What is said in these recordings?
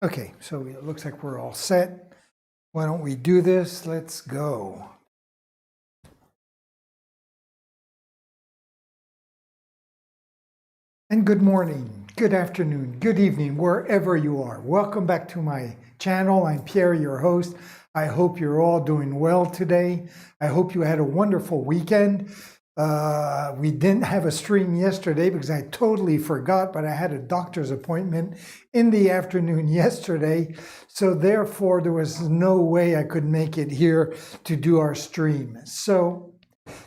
Okay, so it looks like we're all set. Why don't we do this? Let's go. And good morning, good afternoon, good evening, wherever you are. Welcome back to my channel. I'm Pierre, your host. I hope you're all doing well today. I hope you had a wonderful weekend. We didn't have a stream yesterday because I totally forgot, but I had a doctor's appointment in the afternoon yesterday. So therefore, there was no way I could make it here to do our stream. So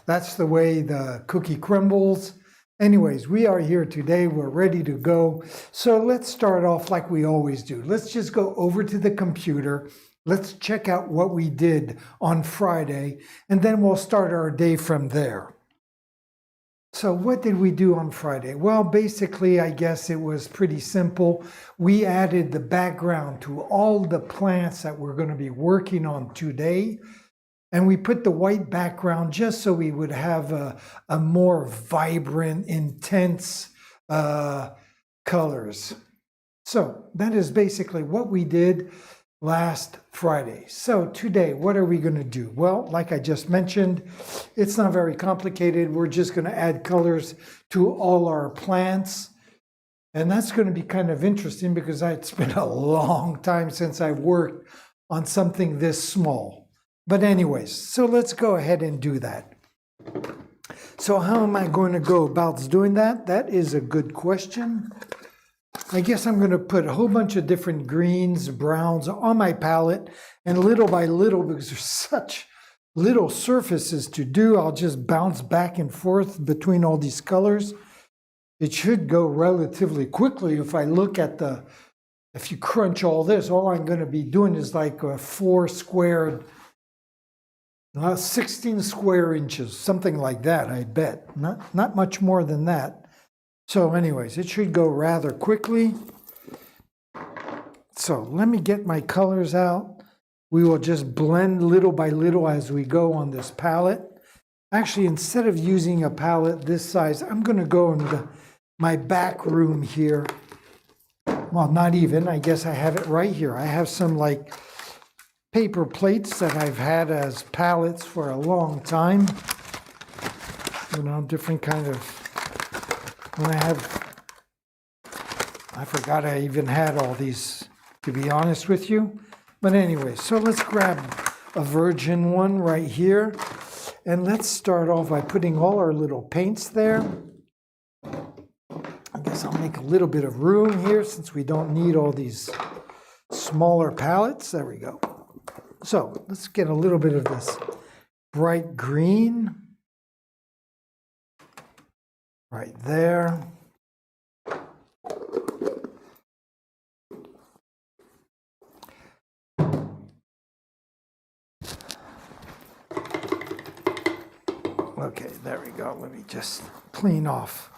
that's the way the cookie crumbles. Anyways, we are here today. We're ready to go. So let's start off like we always do. Let's just go over to the computer. Let's check out what we did on Friday, and then we'll start our day from there. So what did we do on Friday? Well, basically, I guess it was pretty simple. We added the background to all the plants that we're going to be working on today. And we put the white background just so we would have a more vibrant, intense colors. So that is basically what we did last Friday. So today, what are we going to do? Well, like I just mentioned, it's not very complicated. We're just going to add colors to all our plants. And that's going to be kind of interesting because it's been a long time since I've worked on something this small. But anyways, so let's go ahead and do that. So how am I going to go about doing that? That is a good question. I guess I'm going to put a whole bunch of different greens, browns on my palette, and little by little, because there's such little surfaces to do, I'll just bounce back and forth between all these colors. It should go relatively quickly. If I look at if you crunch all this, all I'm going to be doing is like a 16 square inches, something like that, I bet. Not much more than that. So anyways, it should go rather quickly. So let me get my colors out. We will just blend little by little as we go on this palette. Actually, instead of using a palette this size, I'm going to go into my back room here. Well, not even. I guess I have it right here. I have some like paper plates that I've had as palettes for a long time. You know, different kind of... I forgot I even had all these, to be honest with you. But anyway, so let's grab a virgin one right here. And let's start off by putting all our little paints there. I guess I'll make a little bit of room here since we don't need all these smaller palettes. There we go. So let's get a little bit of this bright green. Right there. Okay, there we go. Let me just clean off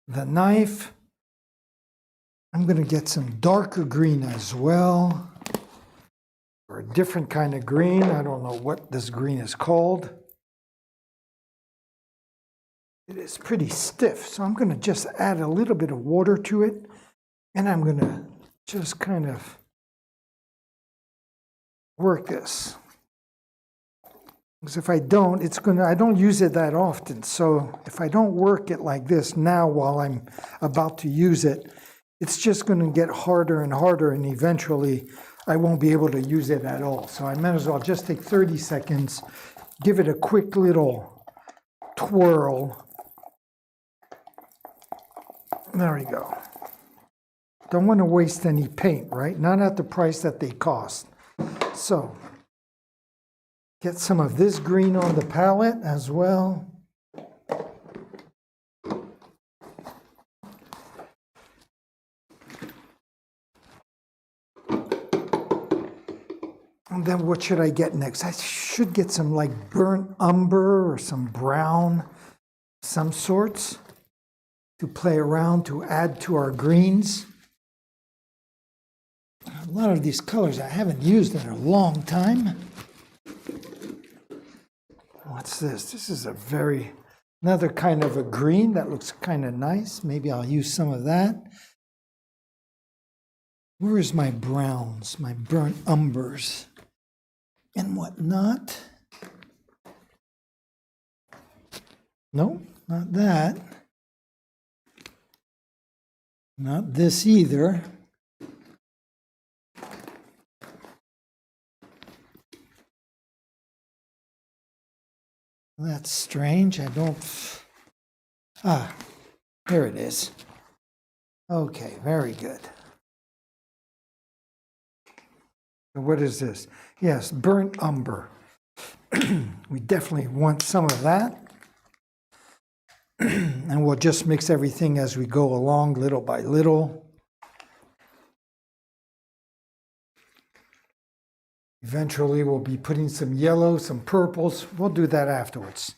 the knife. I'm going to get some darker green as well, or a different kind of green. I don't know what this green is called. It is pretty stiff, so I'm going to just add a little bit of water to it, and I'm going to just kind of work this. Because if I don't, I don't use it that often, so if I don't work it like this now while I'm about to use it, it's just going to get harder and harder, and eventually I won't be able to use it at all. So I might as well just take 30 seconds, give it a quick little twirl. There we go. Don't want to waste any paint, right? Not at the price that they cost. So, get some of this green on the palette as well. And then what should I get next? I should get some like burnt umber or some brown, some sorts, to play around, to add to our greens. A lot of these colors I haven't used in a long time. What's this? This is another kind of a green that looks kind of nice. Maybe I'll use some of that. Where's my browns, my burnt umbers and whatnot? Nope, not that. Not this either. That's strange. I don't... Ah, here it is. Okay, very good. What is this? Yes, burnt umber. We definitely want some of that. And we'll just mix everything as we go along, little by little. Eventually, we'll be putting some yellow, some purples. We'll do that afterwards.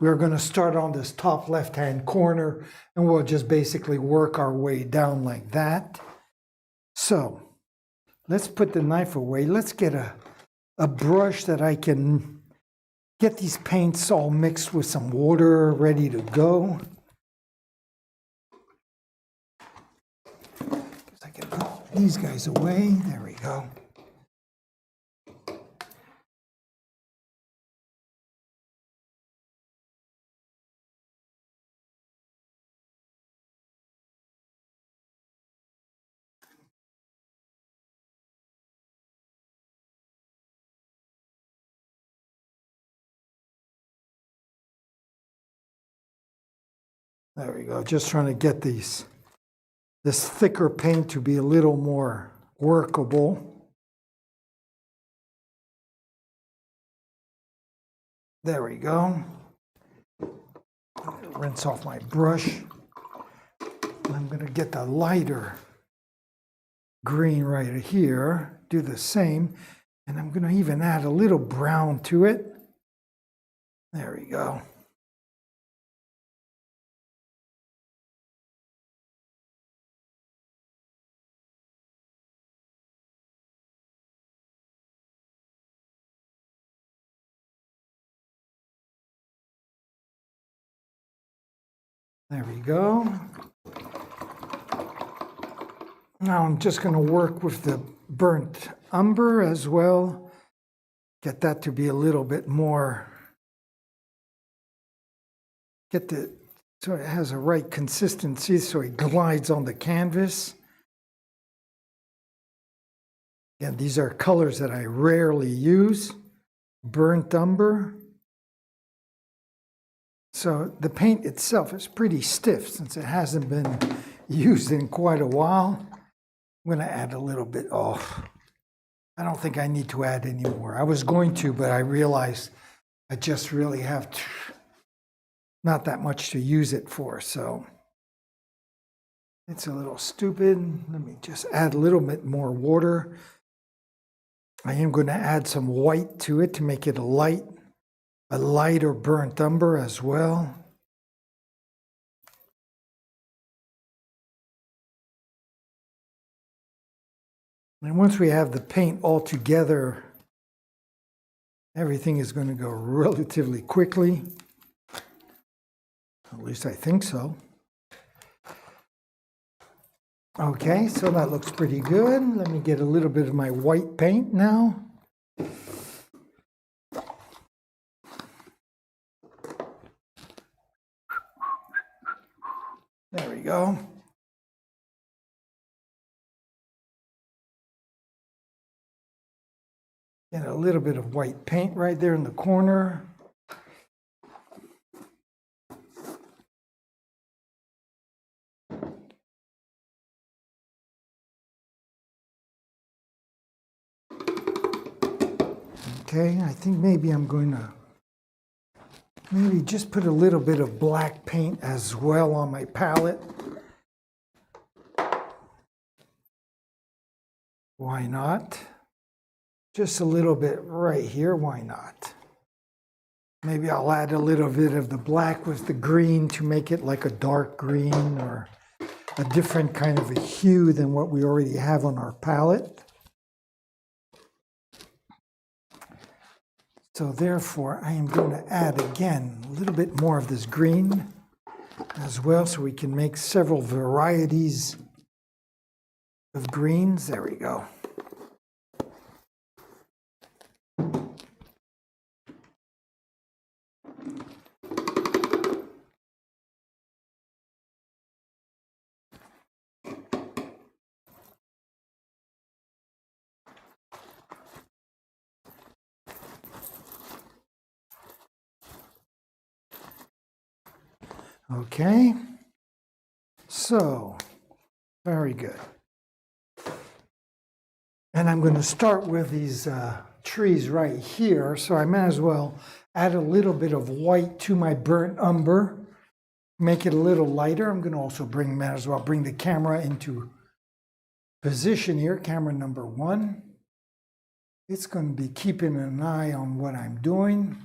We're going to start on this top left-hand corner, and we'll just basically work our way down like that. So, let's put the knife away. Let's get a brush that I can get these paints all mixed with some water, ready to go. I can put these guys away. There we go. There we go. Just trying to get this thicker paint to be a little more workable. There we go. Rinse off my brush. I'm going to get the lighter green right here. Do the same. And I'm going to even add a little brown to it. There we go. There we go. Now I'm just going to work with the burnt umber as well. Get that to be a little bit more, so it has a right consistency so it glides on the canvas. Again, these are colors that I rarely use. Burnt umber. So the paint itself is pretty stiff since it hasn't been used in quite a while. I'm going to add a little bit off. I don't think I need to add any more. I was going to, but I realized I just really have not that much to use it for, so it's a little stupid. Let me just add a little bit more water. I am going to add some white to it to make it a lighter burnt umber as well. And once we have the paint all together, everything is going to go relatively quickly. At least I think so. Okay, so that looks pretty good. Let me get a little bit of my white paint now. There we go. Get a little bit of white paint right there in the corner. Okay, I think maybe I'm going to just put a little bit of black paint as well on my palette. Why not? Just a little bit right here, why not? Maybe I'll add a little bit of the black with the green to make it like a dark green or a different kind of a hue than what we already have on our palette. So therefore, I am going to add again a little bit more of this green as well so we can make several varieties of greens. There we go. Okay, so very good. And I'm going to start with these trees right here, so I might as well add a little bit of white to my burnt umber, make it a little lighter. I'm going to also might as well bring the camera into position here, camera number 1. It's going to be keeping an eye on what I'm doing.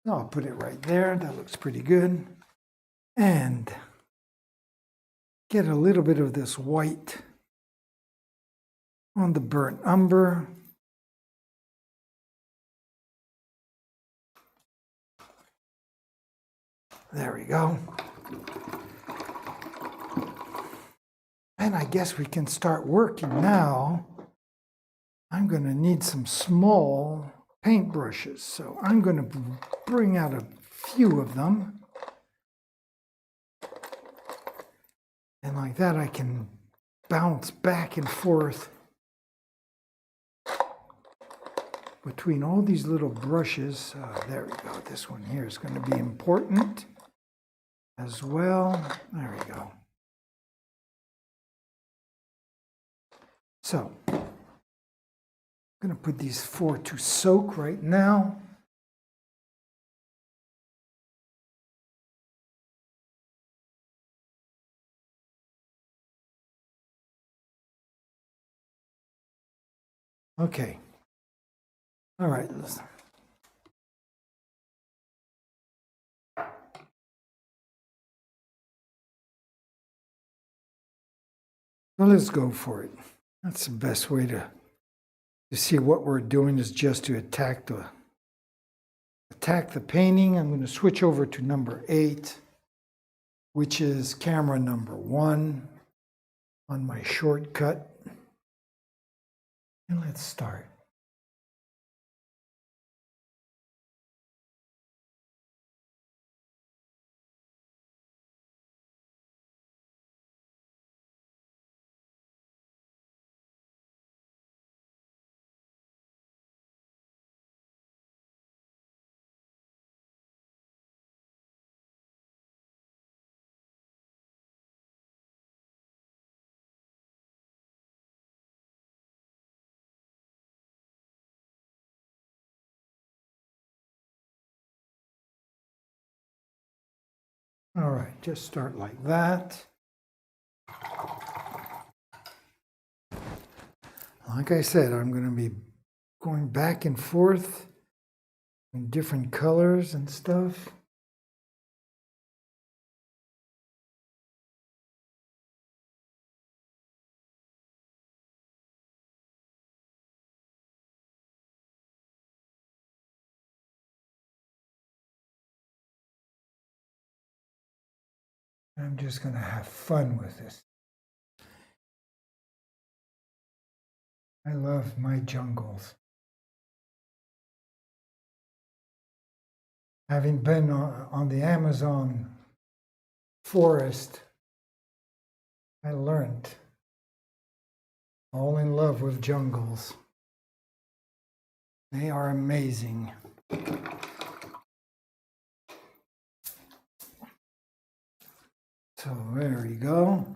I'll put it right there. That looks pretty good. And get a little bit of this white on the burnt umber. There we go. And I guess we can start working now. I'm going to need some small paintbrushes, so I'm going to bring out a few of them. And like that, I can bounce back and forth between all these little brushes. There we go. This one here is going to be important as well. There we go. So I'm going to put these 4 to soak right now. Okay. All right. Listen. Well, let's go for it. That's the best way to see what we're doing, is just to attack the painting. I'm going to switch over to number 8, which is camera number 1 on my shortcut. And let's start. All right, just start like that. Like I said, I'm going to be going back and forth in different colors and stuff. I'm just going to have fun with this. I love my jungles. Having been on the Amazon forest, I learned all in love with jungles. They are amazing. So there we go.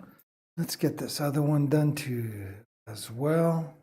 Let's get this other one done too as well.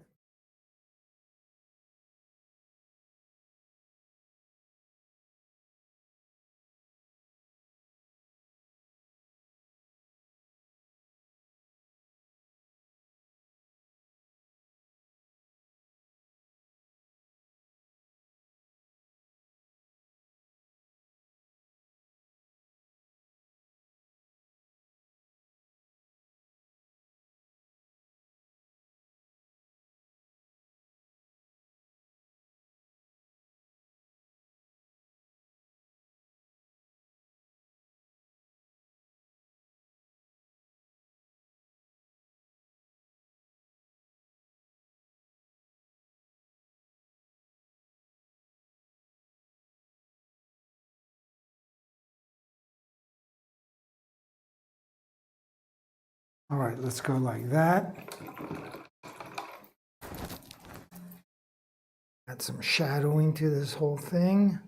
All right, let's go like that. Add some shadowing to this whole thing.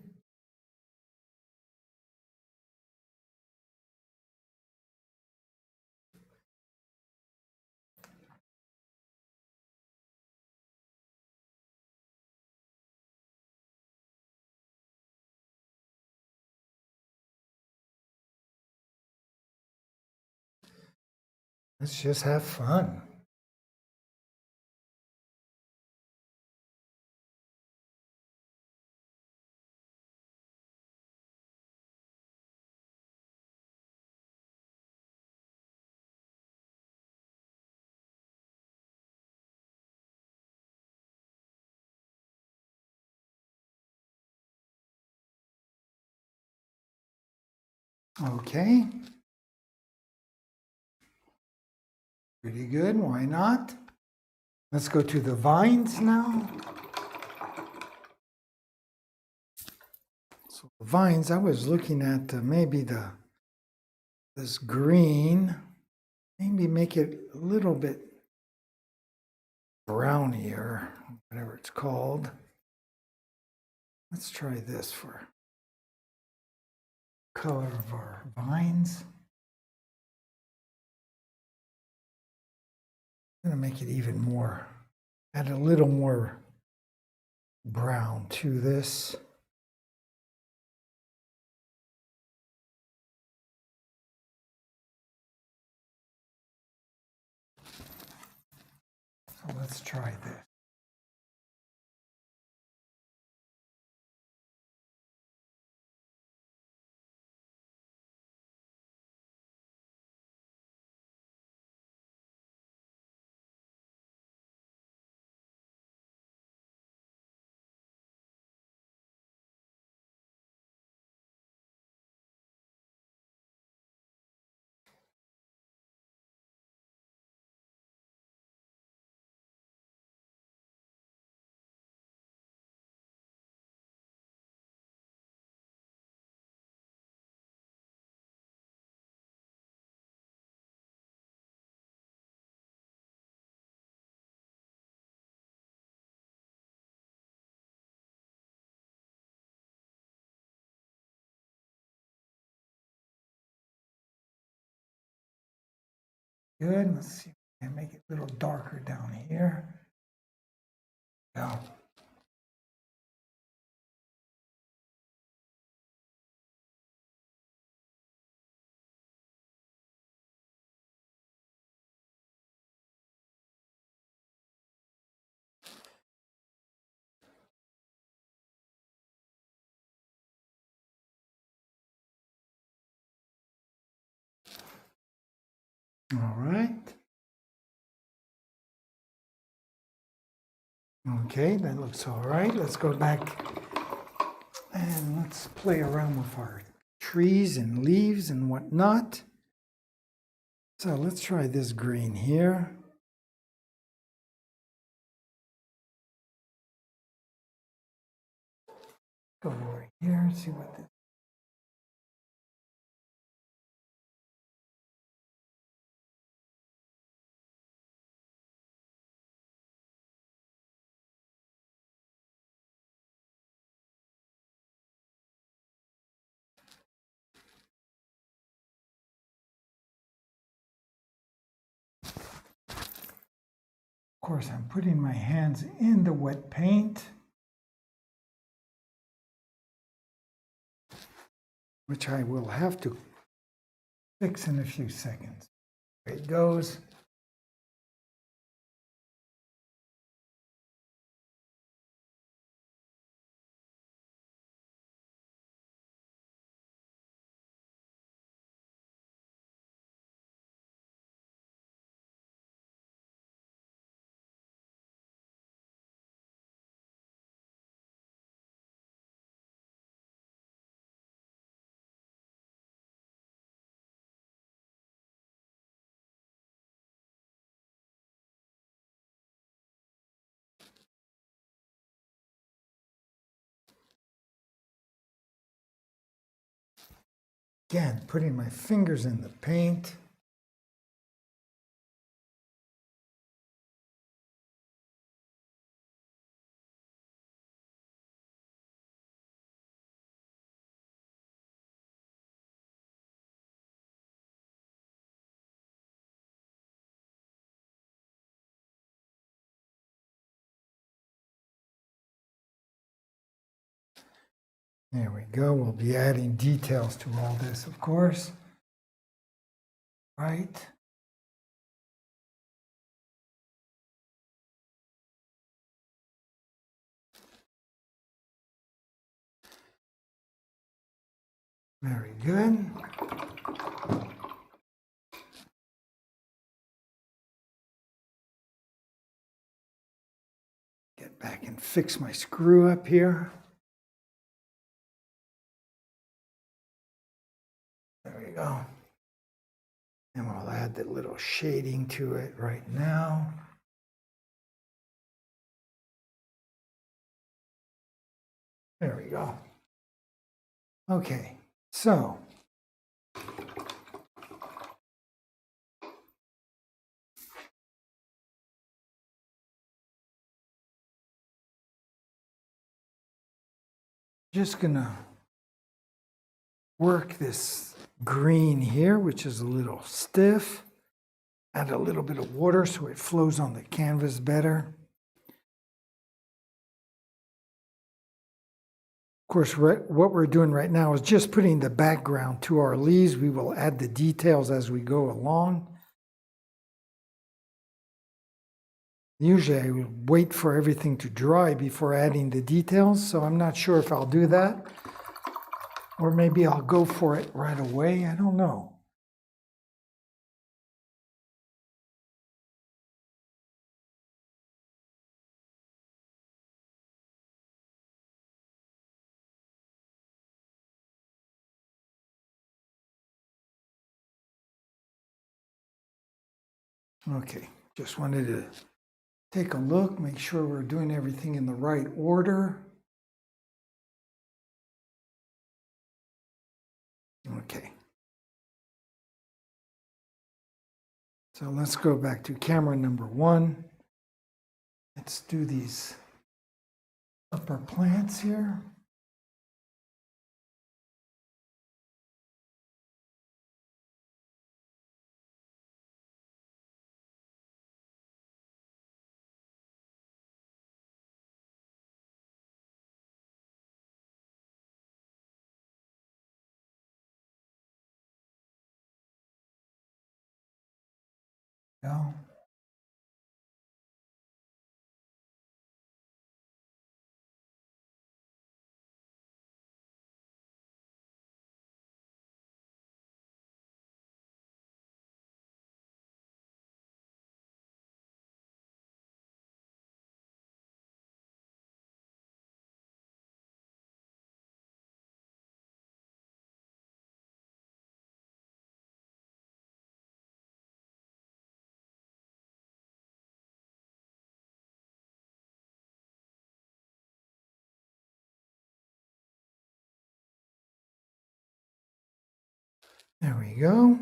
Let's just have fun. Okay. Pretty good, why not? Let's go to the vines now. So the vines, I was looking at maybe this green, maybe make it a little bit brownier, whatever it's called. Let's try this for color of our vines. I'm going to make it even more, add a little more brown to this. So let's try this. Good, let's see, and make it a little darker down here. Go. All right. Okay, that looks all right. Let's go back and let's play around with our trees and leaves and whatnot. So let's try this green here. Go over here and see what this. Of course, I'm putting my hands in the wet paint, which I will have to fix in a few seconds. There it goes. Again, putting my fingers in the paint. There we go. We'll be adding details to all this, of course. Right. Very good. Get back and fix my screw up here. There we go. And we'll add the little shading to it right now. There we go. Okay, so just gonna work this green here, which is a little stiff. Add a little bit of water so it flows on the canvas better. Of course, what we're doing right now is just putting the background to our leaves. We will add the details as we go along. Usually I will wait for everything to dry before adding the details, so I'm not sure if I'll do that. Or maybe I'll go for it right away. I don't know. Okay, just wanted to take a look, make sure we're doing everything in the right order. Okay. So let's go back to camera number 1. Let's do these upper plants here. Go. There we go.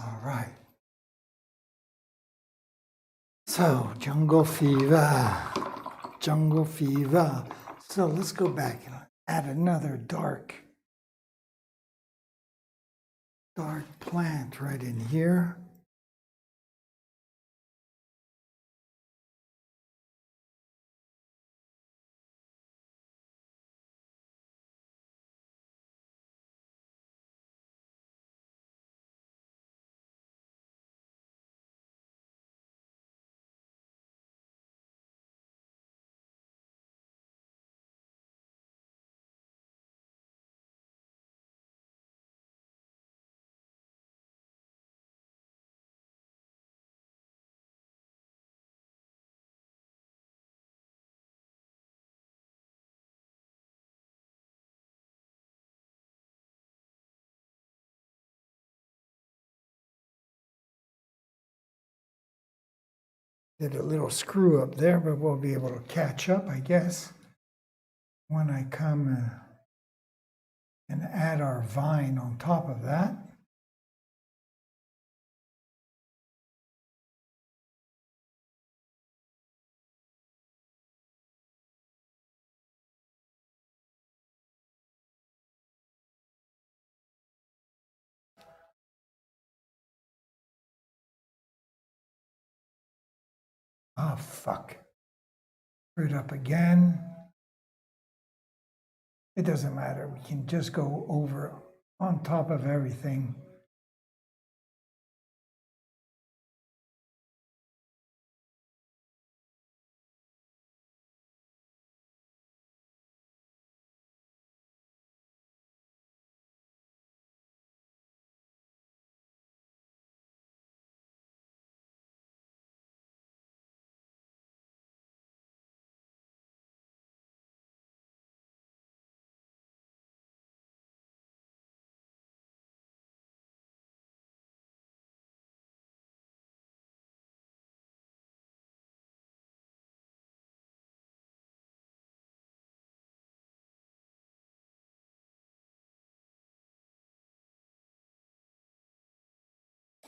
All right. So, jungle fever, jungle fever. So let's go back and add another dark plant right in here. Did a little screw up there, but we'll be able to catch up, I guess. when I come and add our vine on top of that. Oh, fuck. Screw it up again. It doesn't matter. We can just go over on top of everything.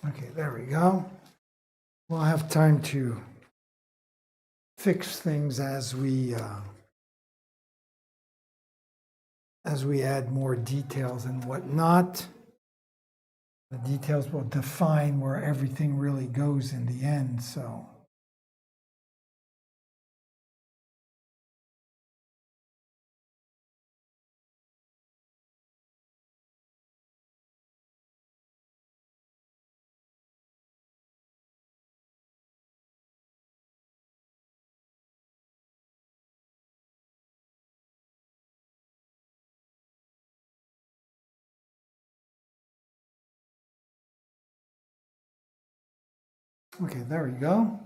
Okay, there we go. We'll have time to fix things as we add more details and whatnot. The details will define where everything really goes in the end, so. Okay, there we go.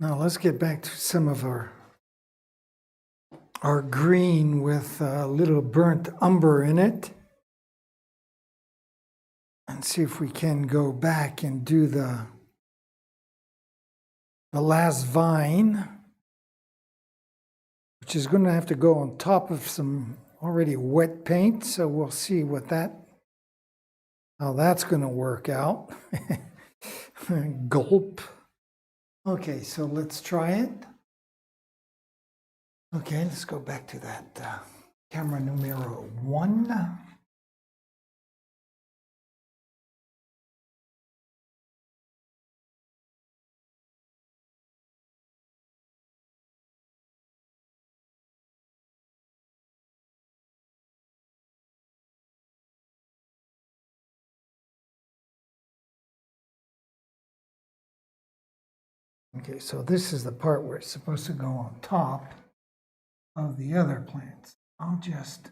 Now let's get back to some of our green with a little burnt umber in it. And see if we can go back and do the last vine, which is going to have to go on top of some already wet paint. So we'll see how that's going to work out. Gulp. Okay, so let's try it. Okay, let's go back to that camera numero 1. Okay, so this is the part where it's supposed to go on top of the other plants. I'll just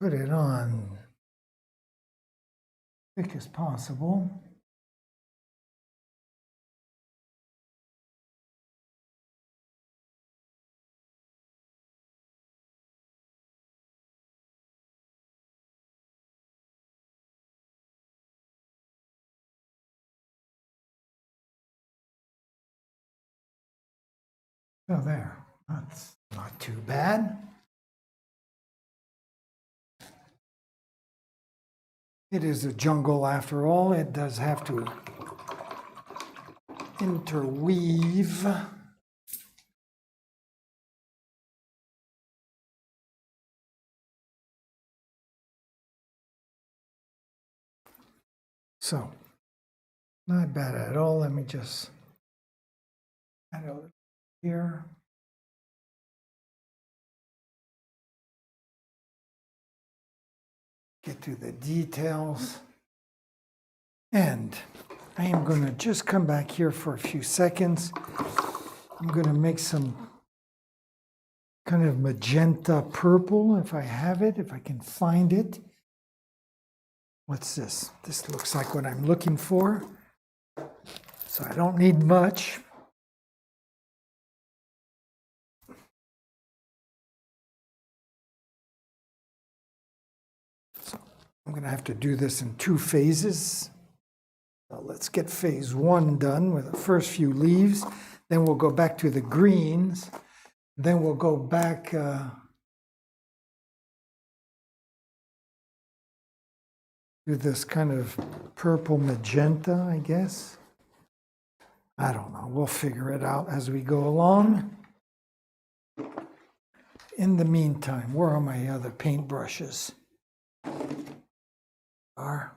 put it on thick as possible. So there, that's not too bad. It is a jungle after all. It does have to interweave. So, not bad at all. Let me just add a little here. Get to the details. And I am going to just come back here for a few seconds. I'm going to make some kind of magenta purple if I have it, if I can find it. What's this? This looks like what I'm looking for. So I don't need much. I'm going to have to do this in 2 phases. So let's get phase 1 done with the first few leaves. Then we'll go back to the greens. Then we'll go back to this kind of purple magenta, I guess. I don't know. We'll figure it out as we go along. In the meantime, where are my other paintbrushes? Are.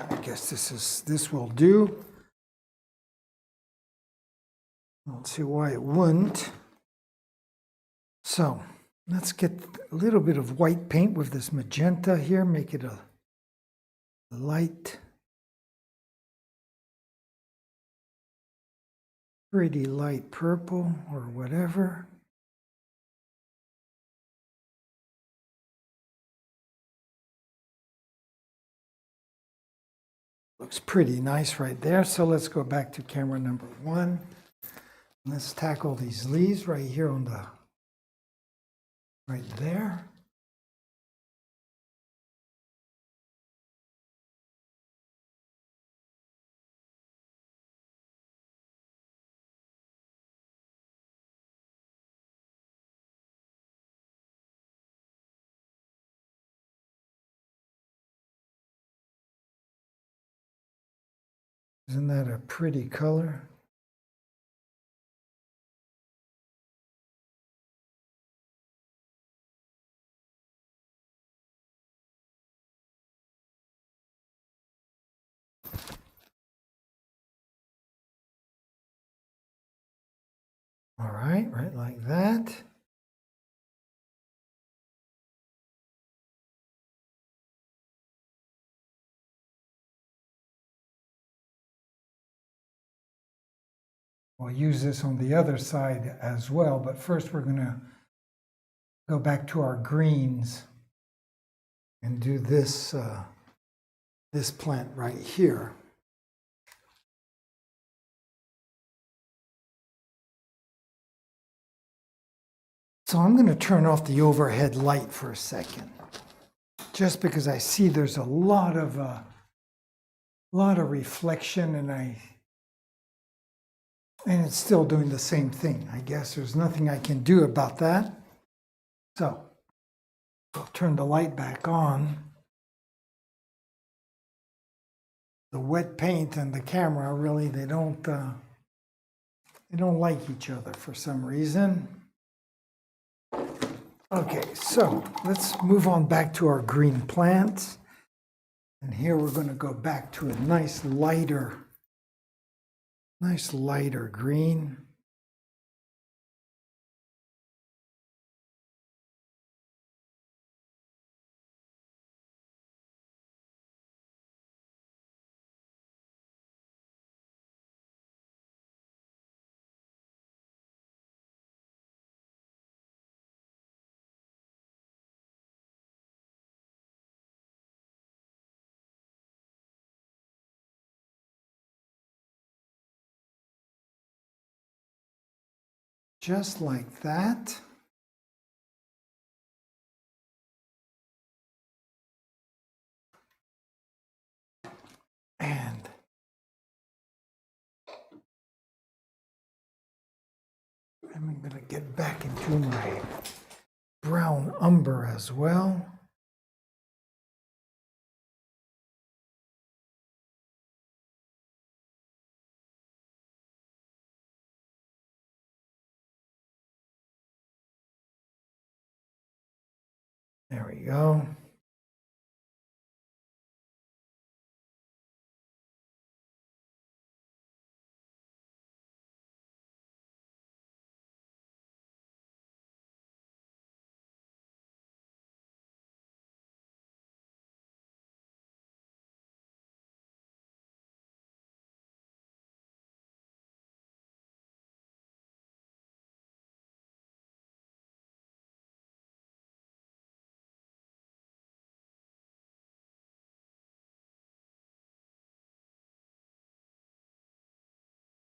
I guess this will do. I don't see why it wouldn't. So let's get a little bit of white paint with this magenta here, make it a light, pretty light purple or whatever. Looks pretty nice right there. So let's go back to camera number 1. Let's tackle these leaves right here on the, right there. Isn't that a pretty color? All right, right like that. We'll use this on the other side as well, but first we're going to go back to our greens and do this, this plant right here. So I'm going to turn off the overhead light for a second, just because I see there's a lot of reflection, and it's still doing the same thing. I guess there's nothing I can do about that. So I'll turn the light back on. The wet paint and the camera really, they don't like each other for some reason. Okay, so let's move on back to our green plants. And here we're going to go back to a nice lighter green. Just like that. And I'm going to get back into my brown umber as well. There we go.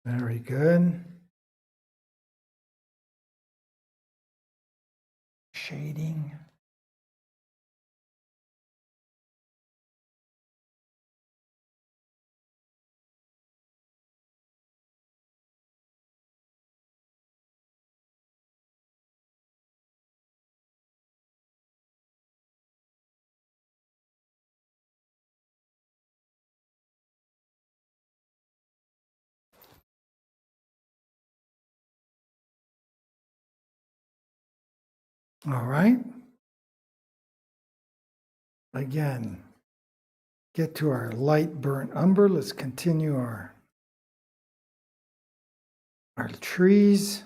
Very good. Shading. All right. Again, get to our light burnt umber. Let's continue our trees.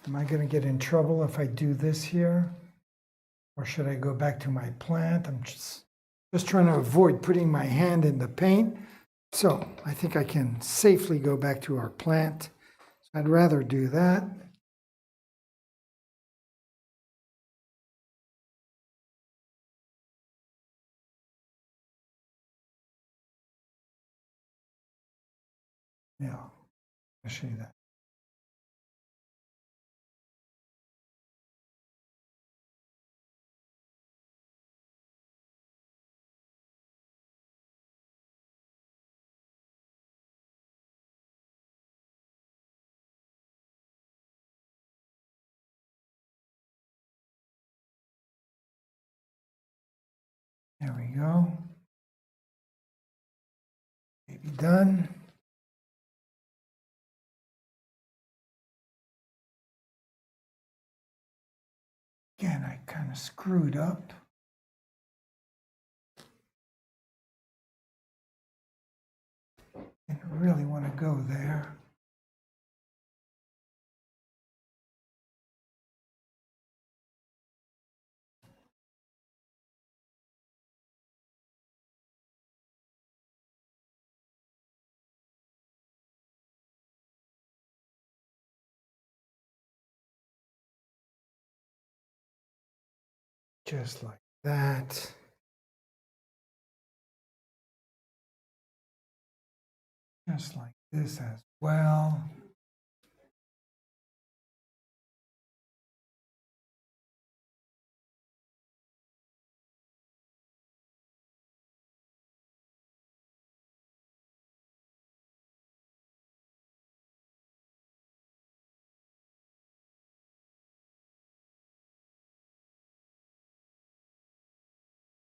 Am I going to get in trouble if I do this here? Or should I go back to my plant? I'm just trying to avoid putting my hand in the paint. So I think I can safely go back to our plant. So I'd rather do that. Yeah, I'll show you that. There we go. Maybe done. Again, I kind of screwed up. Didn't really want to go there. Just like that. Just like this as well.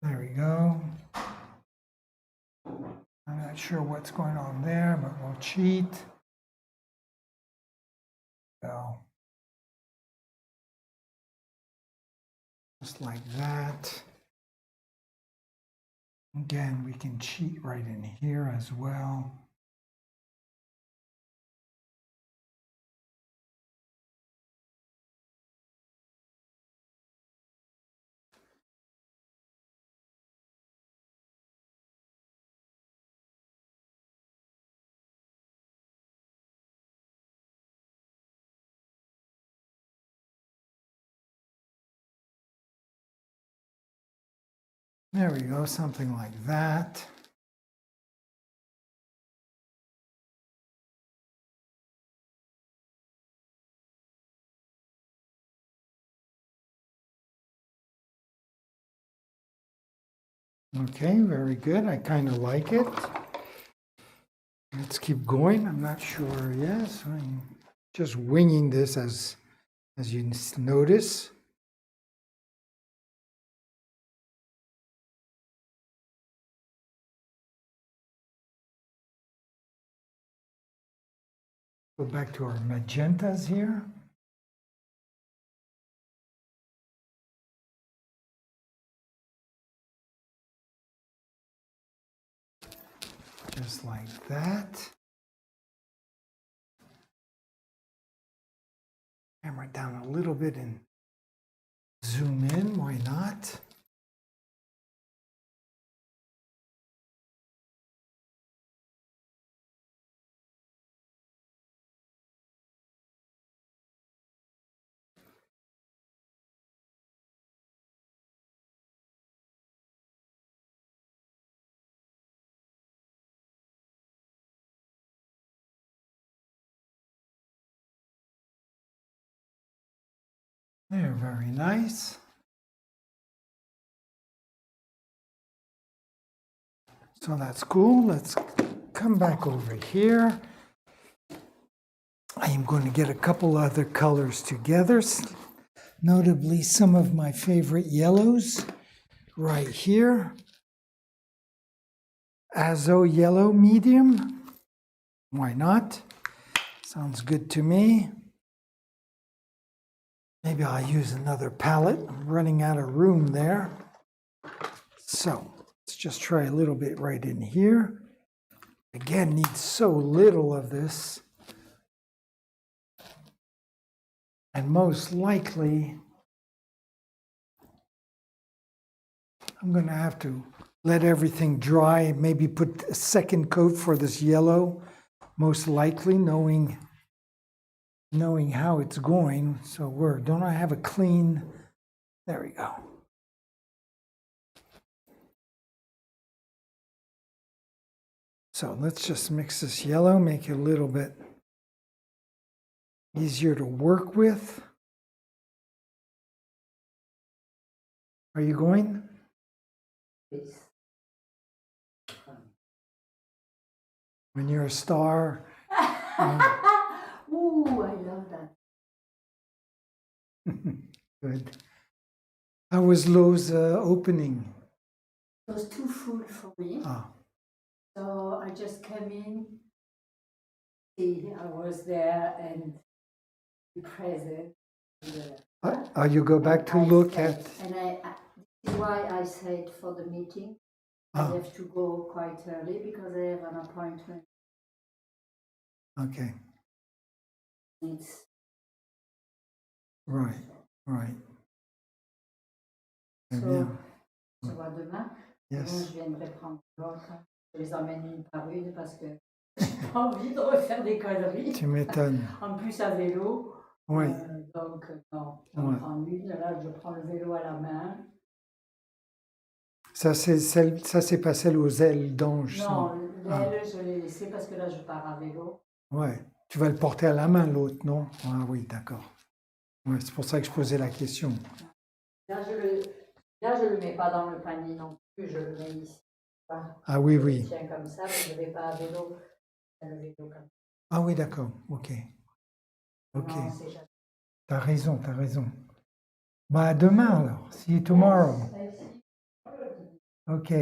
There we go. I'm not sure what's going on there, but we'll cheat. So, just like that. Again, we can cheat right in here as well. There we go, something like that. Okay, very good. I kind of like it. Let's keep going. I'm not sure. Yes, I'm just winging this as you notice. Go back to our magentas here. Just like that. Camera down a little bit and zoom in, why not? There, very nice. So that's cool. Let's come back over here. I am going to get a couple other colors together, notably some of my favorite yellows right here. Azo yellow medium. Why not? Sounds good to me. Maybe I'll use another palette. I'm running out of room there. So let's just try a little bit right in here. Again, need so little of this. And most likely, I'm going to have to let everything dry, maybe put a second coat for this yellow, most likely, knowing how it's going. So don't I have a clean, there we go. So let's just mix this yellow, make it a little bit easier to work with. Are you going? Yes. When you're a star. Ooh, I love that. Good. How was Lo's opening? It was too full for me. Ah. So I just came in, see, I was there and be present. You go back to look at. And this is why I said for the meeting, I have to go quite early because I have an appointment. Okay. It's Right. so, bien. on se voit demain. Yes. Bon, je viendrai prendre l'autre. Je les emmène une par une parce que j'ai pas envie de refaire des conneries. Tu m'étonnes. En plus à vélo. Oui. Donc, non, j'en prends une. Là, je prends le vélo à la main. Ça, c'est pas celle aux ailes d'ange. Non, l'aile, je l'ai laissée parce que là, je pars à vélo. Ouais. Tu vas le porter à la main, l'autre, non? Ah oui, d'accord. Ouais, c'est pour ça que je posais la question. Là, je le mets pas dans le panier non plus, je le mets ici. Ah oui, Je oui. le tiens comme ça, mais je ne vais pas à vélo. Le vélo comme ça. Ah oui, d'accord. Ok. Ok. Non, c'est jamais. T'as raison. Bah, à demain alors. See you tomorrow. Ok.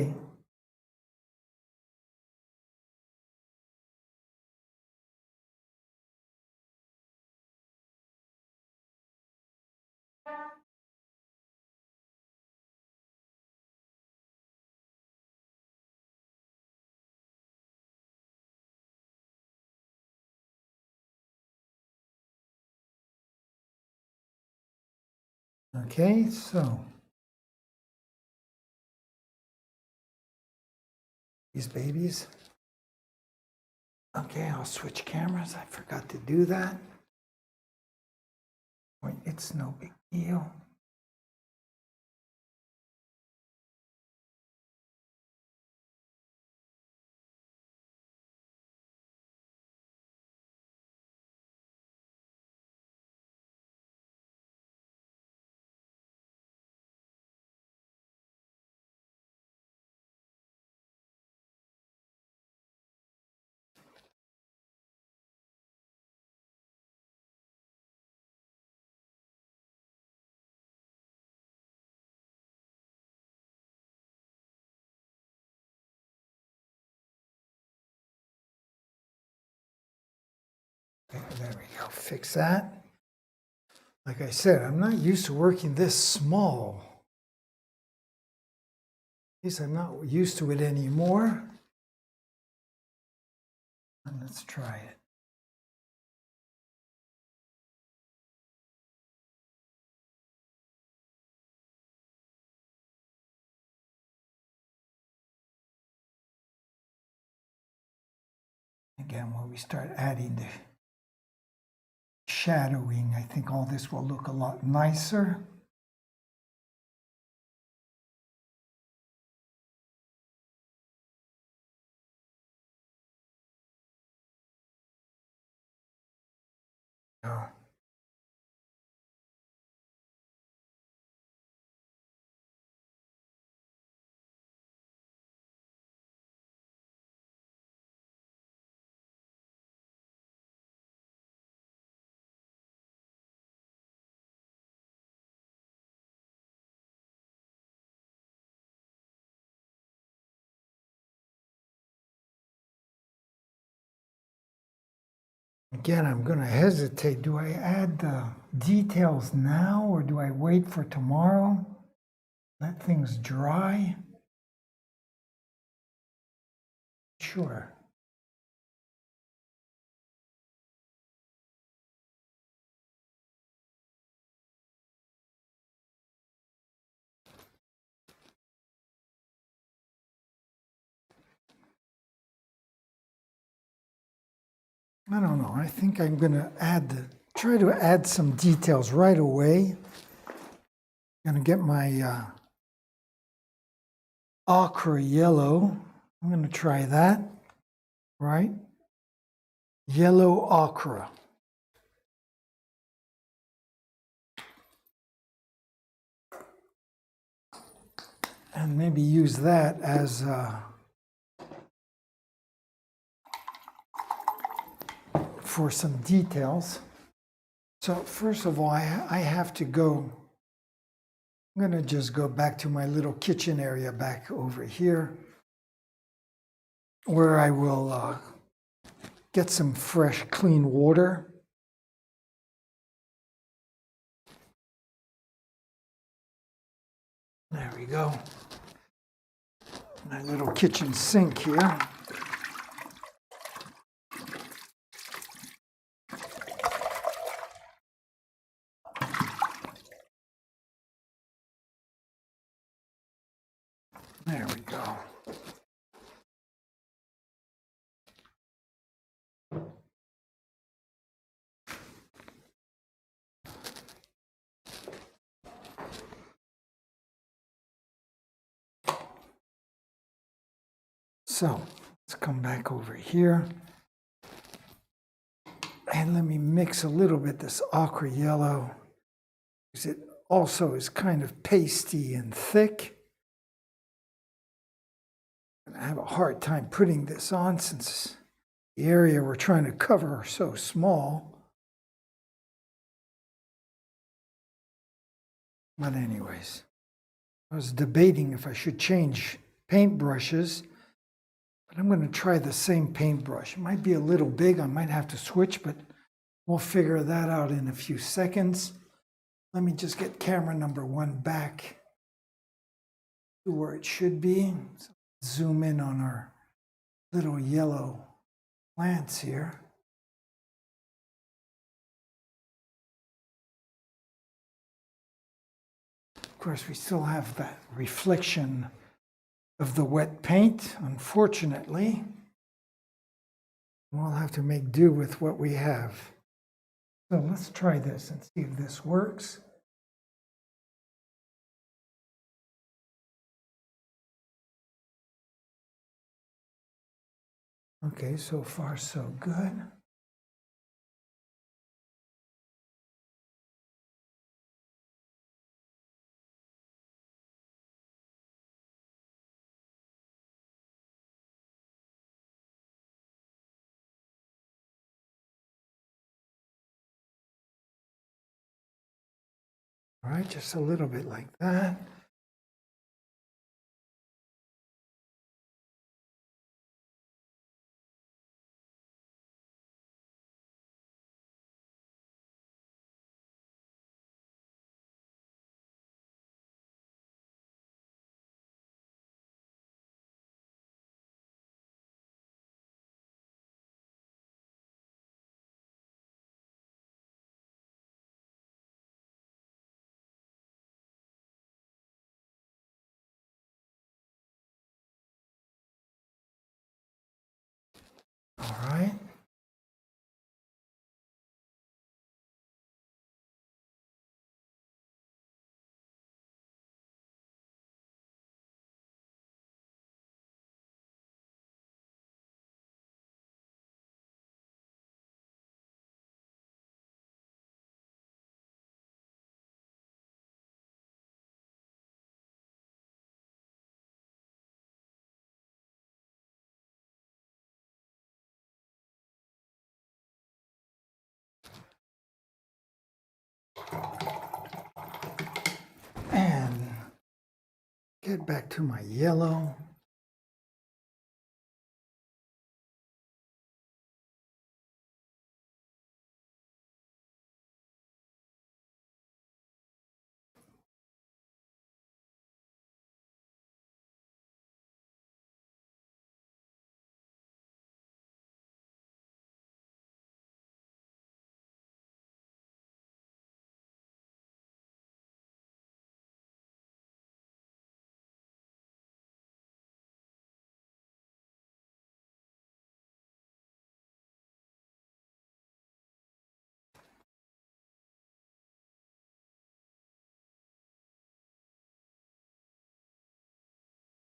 Okay, so these babies. Okay, I'll switch cameras. I forgot to do that. Well, it's no big deal. Okay, there we go. Fix that. Like I said, I'm not used to working this small. At least I'm not used to it anymore. And let's try it. Again, when we start adding the shadowing, I think all this will look a lot nicer. Oh. Again, I'm going to hesitate. Do I add the details now or do I wait for tomorrow? Let things dry? Sure. I don't know. I think I'm going to try to add some details right away. I'm going to get my Aqua Yellow. I'm going to try that, right? Yellow ochre. And maybe use that as for some details. So first of all, I have to go, I'm going to just go back to my little kitchen area back over here where I will get some fresh, clean water. There we go. My little kitchen sink here. There we go. So let's come back over here. And let me mix a little bit this Aqua Yellow, because it also is kind of pasty and thick. And I have a hard time putting this on since the area we're trying to cover is so small. But anyways, I was debating if I should change paintbrushes, but I'm going to try the same paintbrush. It might be a little big. I might have to switch, but we'll figure that out in a few seconds. Let me just get camera number 1 back to where it should be. So zoom in on our little yellow plants here. Of course, we still have that reflection of the wet paint, unfortunately. We'll have to make do with what we have. So let's try this and see if this works. Okay, so far so good. All right, just a little bit like that. All right. And get back to my yellow.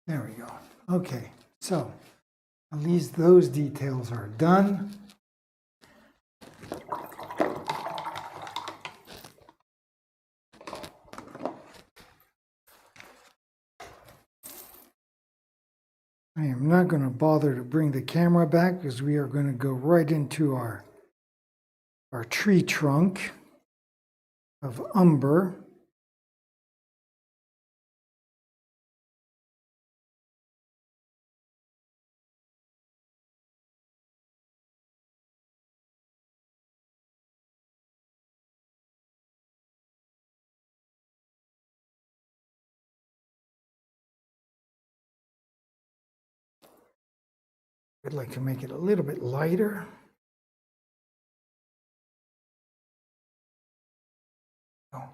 There we go. Okay, so at least those details are done. I am not going to bother to bring the camera back because we are going to go right into our tree trunk of Umber. I'd like to make it a little bit lighter. Oh.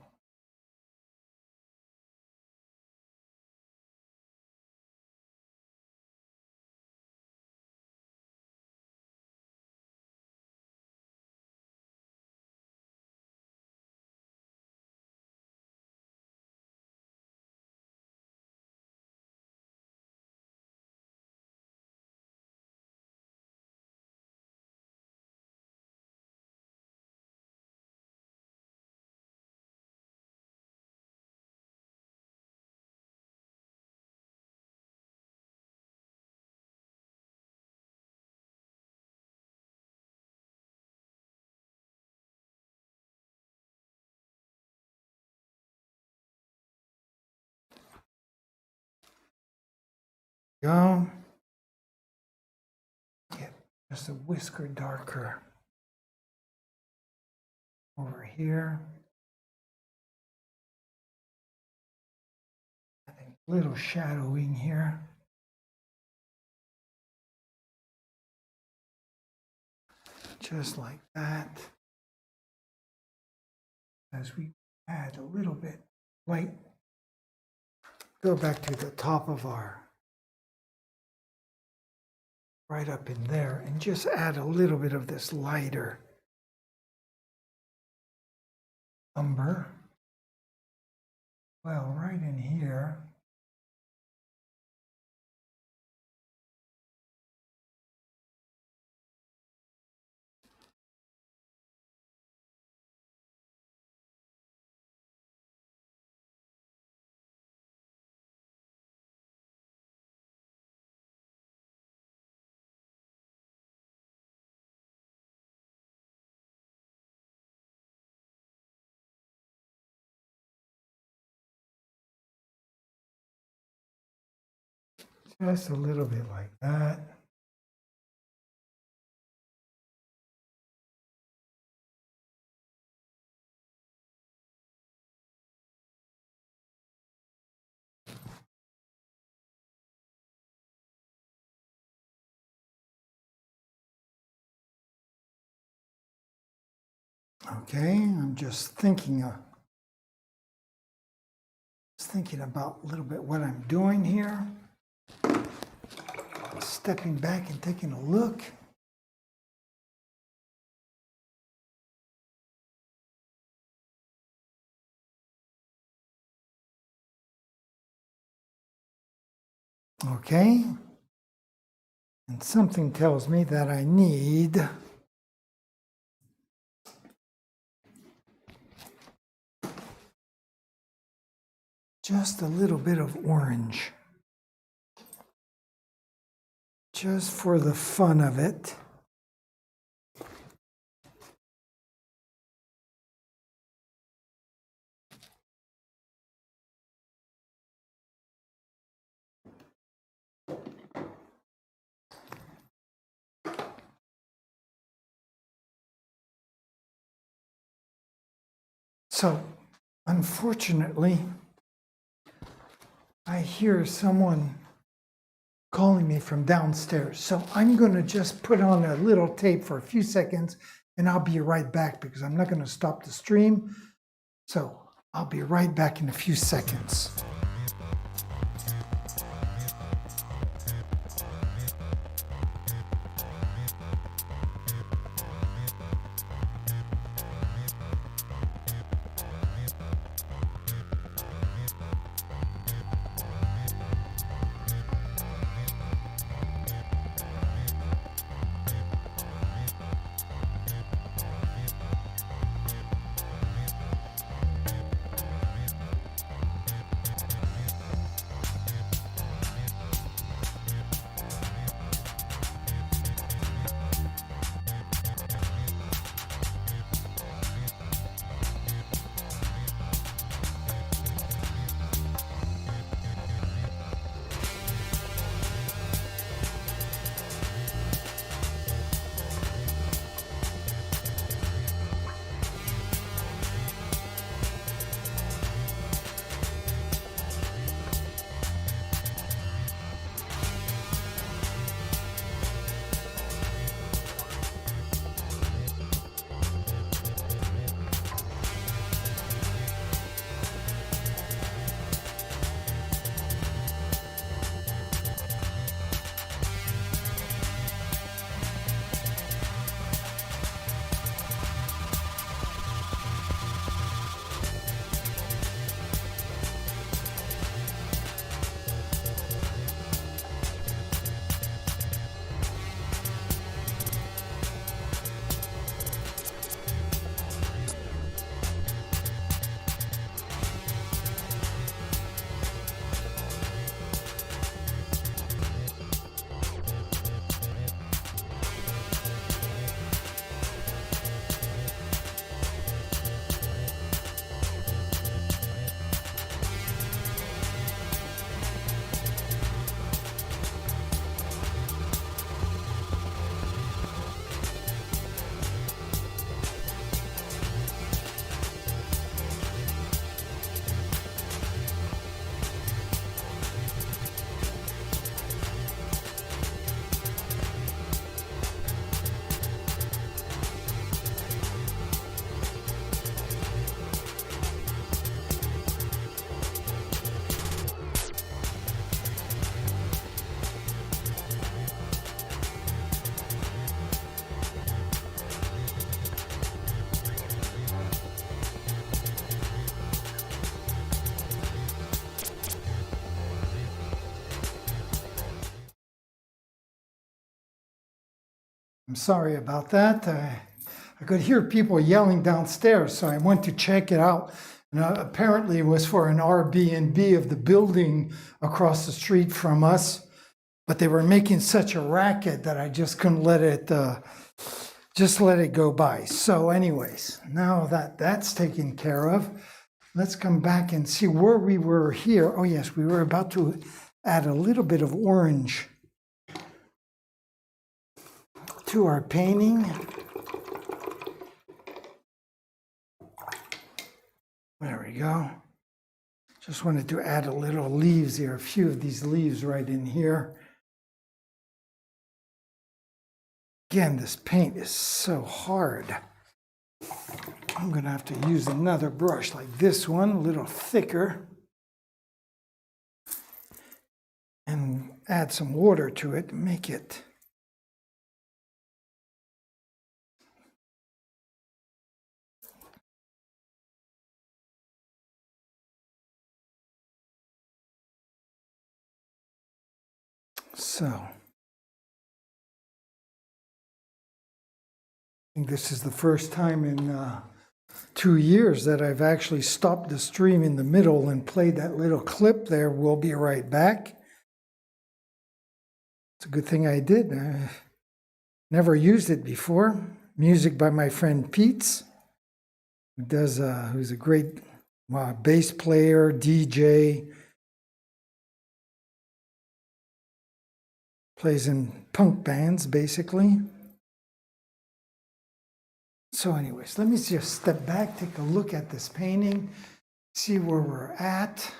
Go. Get just a whisker darker over here. Adding a little shadowing here. Just like that. As we add a little bit light, go back to the top of our, right up in there, and just add a little bit of this lighter umber. Well, right in here. Just a little bit like that. Okay, I'm just thinking about a little bit what I'm doing here. Stepping back and taking a look. Okay. And something tells me that I need just a little bit of orange. Just for the fun of it. So, unfortunately, I hear someone calling me from downstairs. So I'm going to just put on a little tape for a few seconds and I'll be right back because I'm not going to stop the stream. So I'll be right back in a few seconds. I'm sorry about that. I could hear people yelling downstairs, so I went to check it out. And apparently it was for an Airbnb of the building across the street from us, but they were making such a racket that I just couldn't let it go by. So anyways, now that that's taken care of, let's come back and see where we were here. Oh yes, we were about to add a little bit of orange to our painting. There we go. Just wanted to add a little leaves here, a few of these leaves right in here. Again, this paint is so hard. I'm gonna have to use another brush like this one, a little thicker, and add some water to it to make it so. I think this is the first time in 2 years that I've actually stopped the stream in the middle and played that little clip there. We'll be right back. It's a good thing I did. I never used it before. Music by my friend Pete's, who's a great bass player, DJ, plays in punk bands basically. So anyways, let me just step back, take a look at this painting, see where we're at.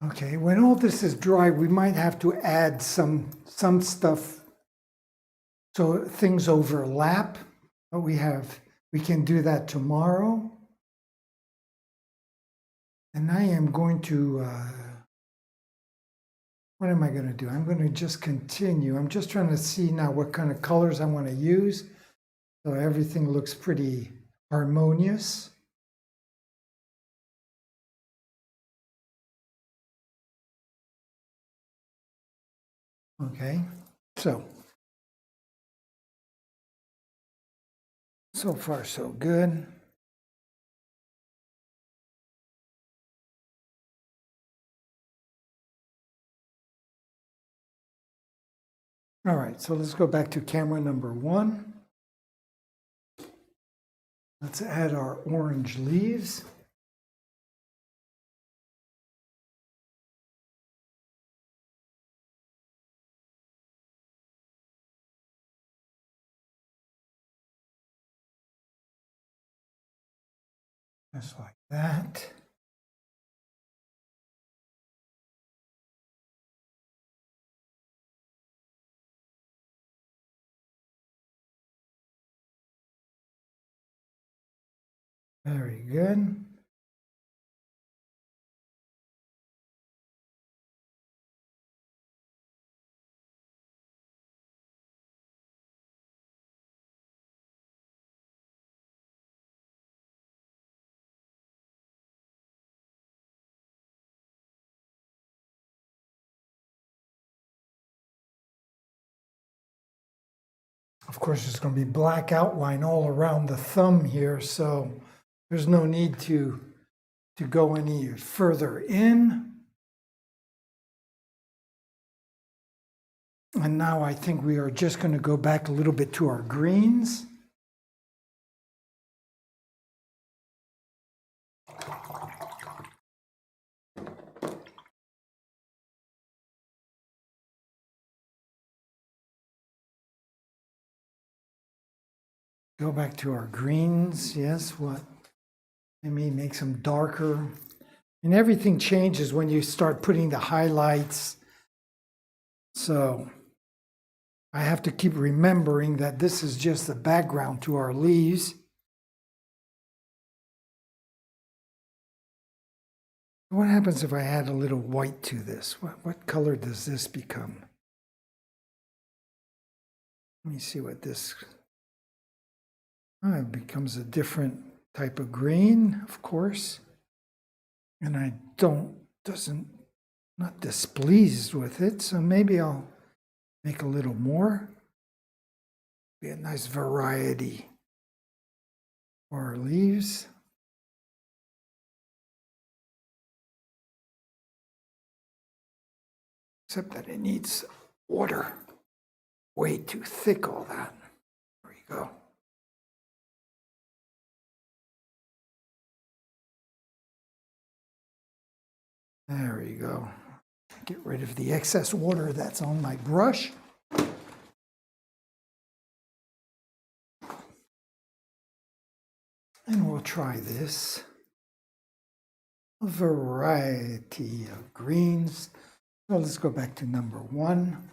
Okay, when all this is dry, we might have to add some stuff so things overlap. But we can do that tomorrow. And I am going to, what am I going to do? I'm going to just continue. I'm just trying to see now what kind of colors I want to use. So everything looks pretty harmonious. Okay, so far so good. All right, so let's go back to camera number 1. Let's add our orange leaves. Just like that. Very good. Of course, there's going to be black outline all around the thumb here, so there's no need to go any further in. And now I think we are just going to go back a little bit to our greens. Go back to our greens, yes, what? Let me make them darker. And everything changes when you start putting the highlights. So I have to keep remembering that this is just the background to our leaves. What happens if I add a little white to this? What color does this become? Let me see what this... Oh, it becomes a different type of green, of course. And I not displeased with it, so maybe I'll make a little more. Be a nice variety for our leaves. Except that it needs water. Way too thick, all that. There we go. There we go. Get rid of the excess water that's on my brush. And we'll try this. A variety of greens. So let's go back to number 1.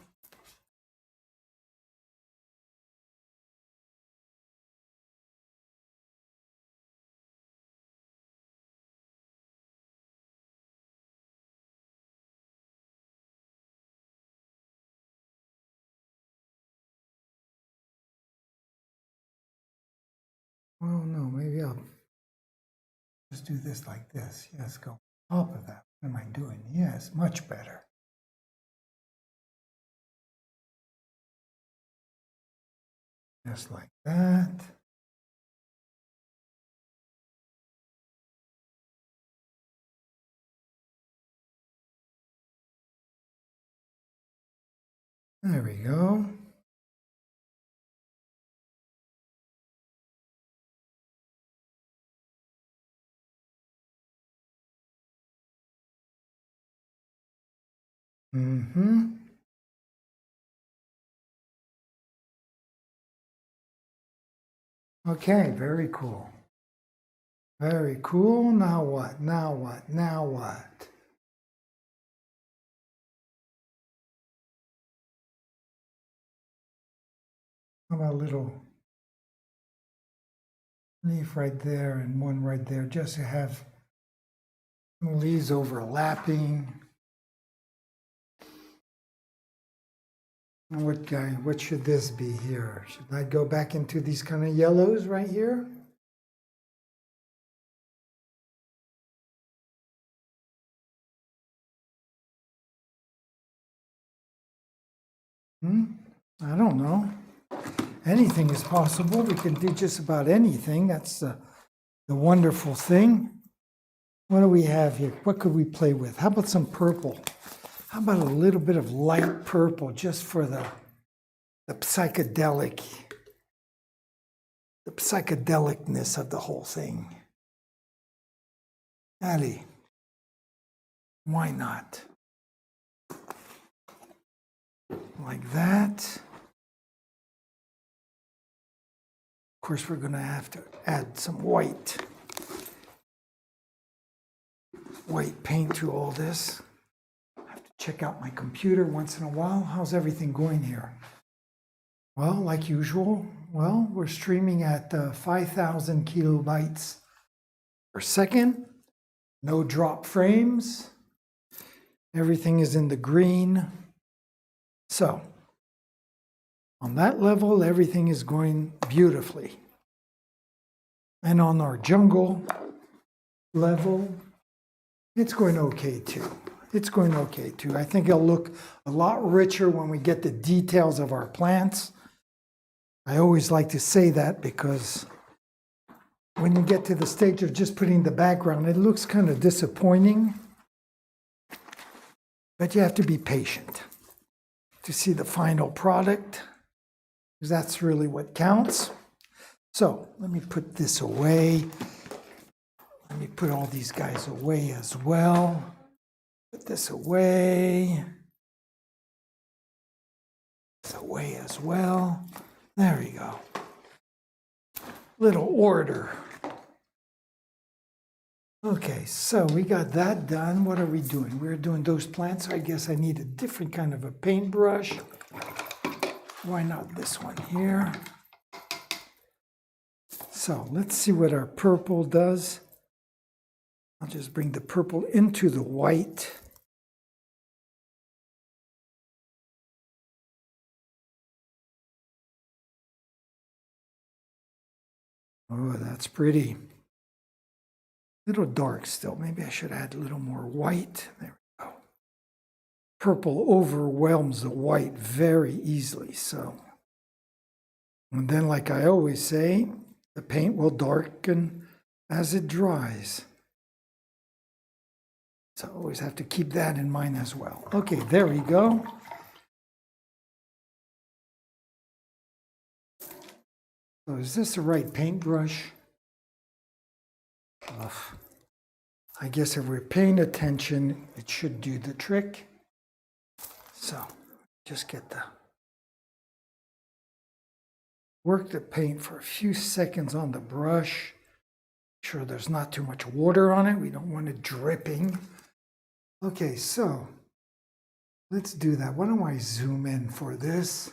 Well, no, maybe I'll just do this like this. Yes, go on top of that. What am I doing? Yes, much better. Just like that. There we go. Mm-hmm. Okay, very cool. Very cool. Now what? Now what? Now what? How about a little leaf right there and one right there, just to have leaves overlapping. What should this be here? Should I go back into these kind of yellows right here? I don't know. Anything is possible. We can do just about anything. That's the wonderful thing. What do we have here? What could we play with? How about some purple? How about a little bit of light purple just for the psychedelicness of the whole thing? Allez, why not? Like that. Of course, we're going to have to add some white paint to all this. I have to check out my computer once in a while. How's everything going here? Well, like usual, we're streaming at 5,000 kilobytes per second. No drop frames. Everything is in the green. So, on that level, everything is going beautifully. And on our jungle level, it's going okay too. It's going okay too. I think it'll look a lot richer when we get the details of our plants. I always like to say that because when you get to the stage of just putting the background, it looks kind of disappointing. But you have to be patient to see the final product, because that's really what counts. So let me put this away. Let me put all these guys away as well. Put this away. This away as well. There we go. Little order. Okay, so we got that done. What are we doing? We're doing those plants. I guess I need a different kind of a paintbrush. Why not this one here? So let's see what our purple does. I'll just bring the purple into the white. Oh, that's pretty. little dark still. Maybe I should add a little more white. There we go. Purple overwhelms the white very easily, so. And then, like I always say, the paint will darken as it dries. So I always have to keep that in mind as well. Okay, there we go. So is this the right paintbrush? I guess if we're paying attention, it should do the trick. So just get the work the paint for a few seconds on the brush. Make sure there's not too much water on it. We don't want it dripping. Okay, so let's do that. Why don't I zoom in for this?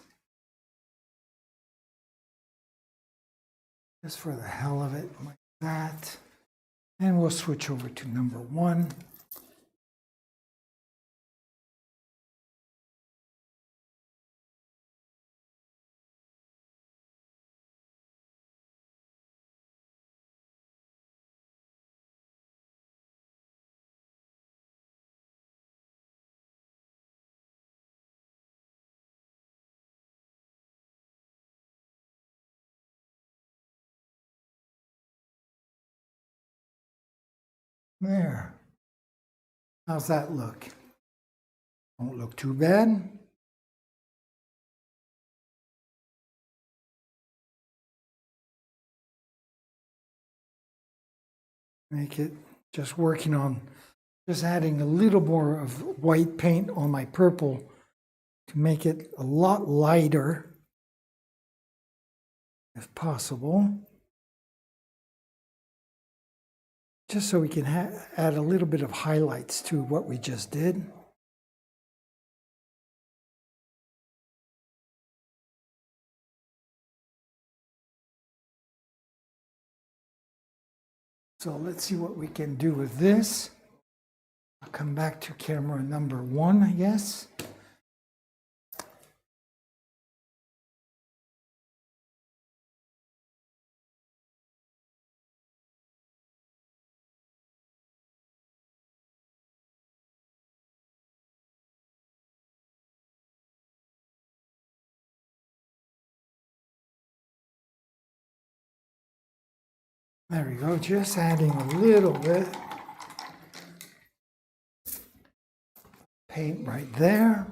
Just for the hell of it, like that. And we'll switch over to number 1. There. How's that look? Won't look too bad. Make it just working on, just adding a little more of white paint on my purple to make it a lot lighter, if possible. Just so we can add a little bit of highlights to what we just did. So let's see what we can do with this. I'll come back to camera number 1, I guess. There we go, just adding a little bit. Paint right there.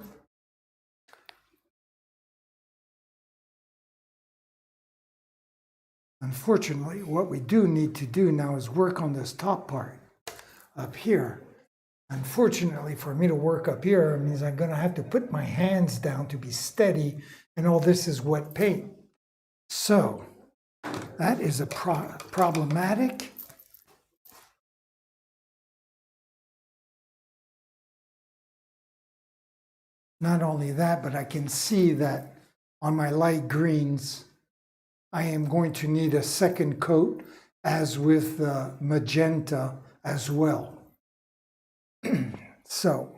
Unfortunately, what we do need to do now is work on this top part up here. Unfortunately, for me to work up here, it means I'm going to have to put my hands down to be steady, and all this is wet paint. So that is a problematic. Not only that, but I can see that on my light greens, I am going to need a second coat, as with the magenta as well. So,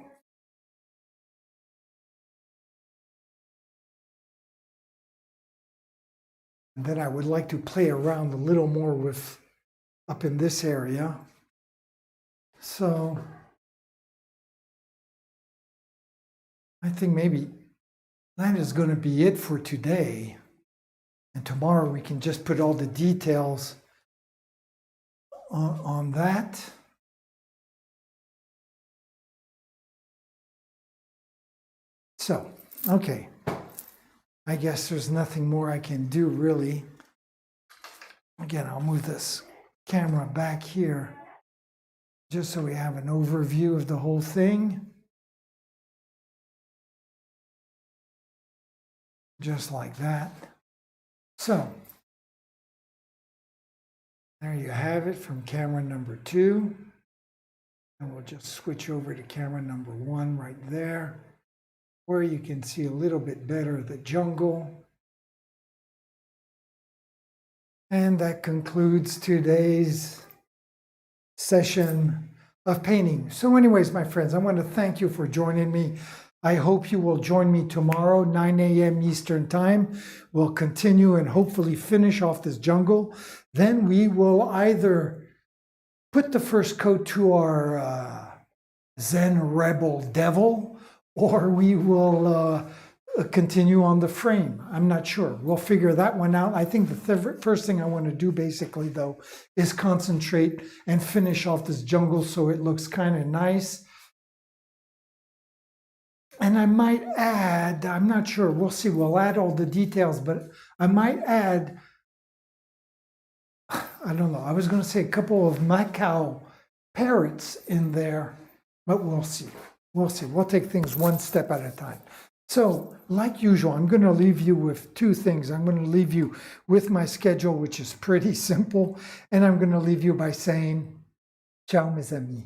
and then I would like to play around a little more with up in this area. So I think maybe that is going to be it for today. And tomorrow we can just put all the details on that. So, okay. I guess there's nothing more I can do really. Again, I'll move this camera back here just so we have an overview of the whole thing. Just like that. So, there you have it from camera number 2. And we'll just switch over to camera number 1 right there, where you can see a little bit better the jungle. And that concludes today's session of painting. So anyways, my friends, I want to thank you for joining me. I hope you will join me tomorrow, 9 a.m. Eastern Time. We'll continue and hopefully finish off this jungle. Then we will either put the first coat to our TheZenRebel devil, or we will continue on the frame. I'm not sure. We'll figure that one out. I think the first thing I want to do basically though is concentrate and finish off this jungle so it looks kind of nice. And I might add, I'm not sure, we'll see, we'll add all the details, but I might add, I don't know, I was going to say a couple of Macau parrots in there, but we'll see. We'll see. We'll take things one step at a time. So, like usual, I'm going to leave you with two things. I'm going to leave you with my schedule, which is pretty simple, and I'm going to leave you by saying, ciao, mes amis.